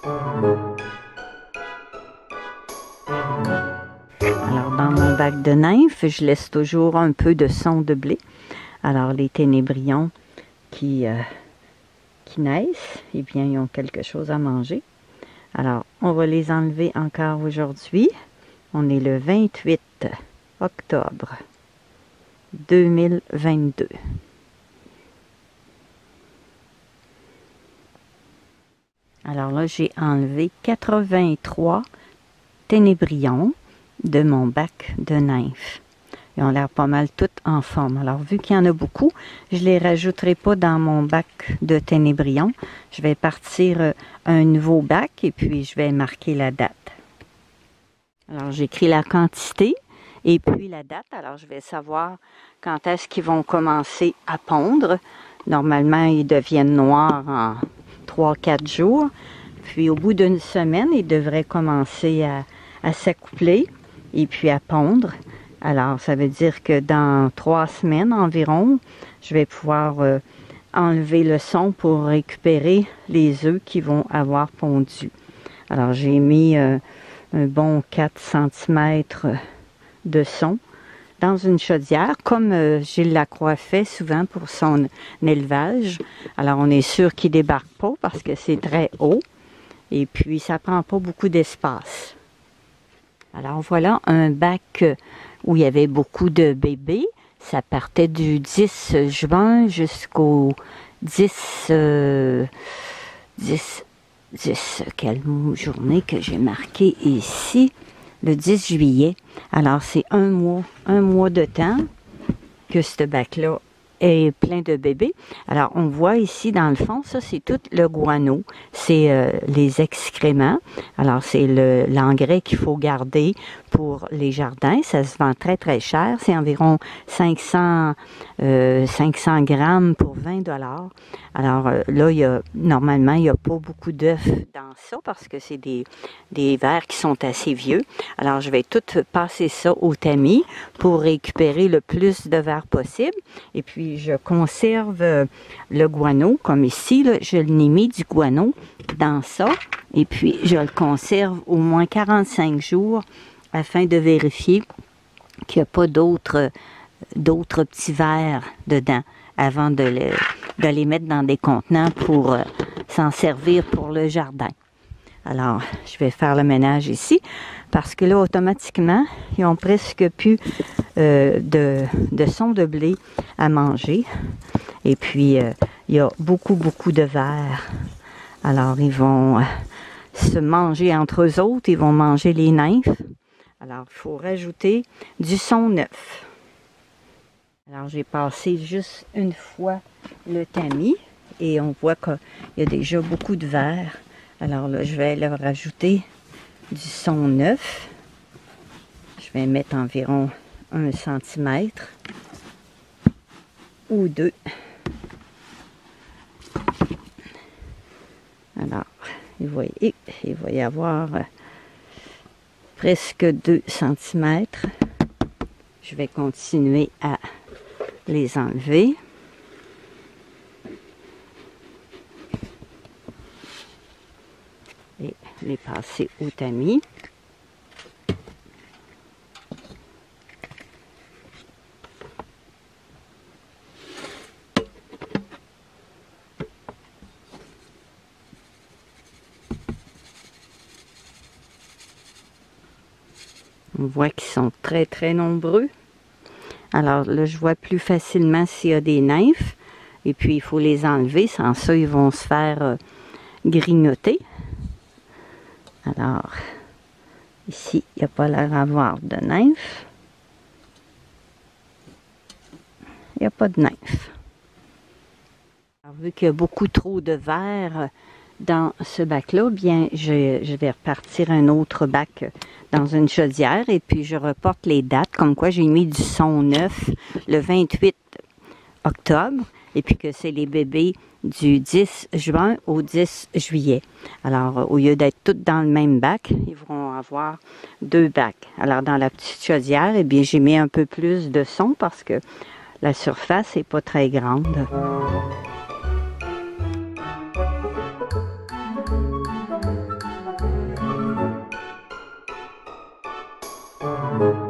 Alors, dans mon bac de nymphes, je laisse toujours un peu de son de blé. Alors, les ténébrions qui naissent, eh bien, ils ont quelque chose à manger. Alors, on va les enlever encore aujourd'hui. On est le 28 octobre 2022. Alors là, j'ai enlevé 83 ténébrions de mon bac de nymphes. Ils ont l'air pas mal toutes en forme. Alors, vu qu'il y en a beaucoup, je ne les rajouterai pas dans mon bac de ténébrions. Je vais partir un nouveau bac et puis je vais marquer la date. Alors, j'écris la quantité et puis la date. Alors, je vais savoir quand est-ce qu'ils vont commencer à pondre. Normalement, ils deviennent noirs en 3-4 jours. Puis, au bout d'une semaine, ils devraient commencer à s'accoupler et puis à pondre. Alors, ça veut dire que dans 3 semaines environ, je vais pouvoir enlever le son pour récupérer les œufs qui vont avoir pondu. Alors, j'ai mis un bon 4 cm de son dans une chaudière, comme Gilles Lacroix fait souvent pour son élevage. Alors, on est sûr qu'il ne débarque pas parce que c'est très haut et puis ça ne prend pas beaucoup d'espace. Alors, voilà un bac où il y avait beaucoup de bébés. Ça partait du 10 juin jusqu'au 10, quelle journée que j'ai marqué ici? Le 10 juillet. Alors, c'est un mois de temps que ce bac-là est plein de bébés. Alors, on voit ici, dans le fond, ça, c'est tout le guano. C'est les excréments. Alors, c'est l'engrais qu'il faut garder pour les jardins. Ça se vend très, très cher. C'est environ 500 grammes pour 20 $. Alors, là, normalement, il n'y a pas beaucoup d'œufs dans ça parce que c'est des vers qui sont assez vieux. Alors, je vais tout passer ça au tamis pour récupérer le plus de vers possible. Et puis, je conserve le guano, comme ici, là, je l'ai mis du guano dans ça. Et puis, je le conserve au moins 45 jours afin de vérifier qu'il n'y a pas d'autres petits vers dedans avant de les mettre dans des contenants pour s'en servir pour le jardin. Alors, je vais faire le ménage ici parce que là, automatiquement, ils ont presque plus de son de blé à manger. Et puis, il y a beaucoup de vers. Alors, ils vont se manger entre eux autres. Ils vont manger les nymphes. Alors, il faut rajouter du son neuf. Alors, j'ai passé juste une fois le tamis et on voit qu'il y a déjà beaucoup de vers. Alors là, je vais leur rajouter du son neuf. Je vais mettre environ 1 cm ou 2. Alors, vous voyez, il va y avoir presque 2 cm. Je vais continuer à les enlever. Et les passer au tamis. On voit qu'ils sont très nombreux. Alors là, je vois plus facilement s'il y a des nymphes. Et puis, il faut les enlever. Sans ça, ils vont se faire grignoter. Alors, ici, il n'y a pas l'air d'avoir de nymphes. Il n'y a pas de nymphes. Alors, vu qu'il y a beaucoup trop de vers dans ce bac-là, bien, je vais repartir un autre bac dans une chaudière et puis je reporte les dates, comme quoi j'ai mis du son neuf le 28 octobre et puis que c'est les bébés du 10 juin au 10 juillet. Alors, au lieu d'être toutes dans le même bac, ils vont avoir 2 bacs. Alors, dans la petite chaudière, eh bien, j'ai mis un peu plus de son parce que la surface n'est pas très grande. Thank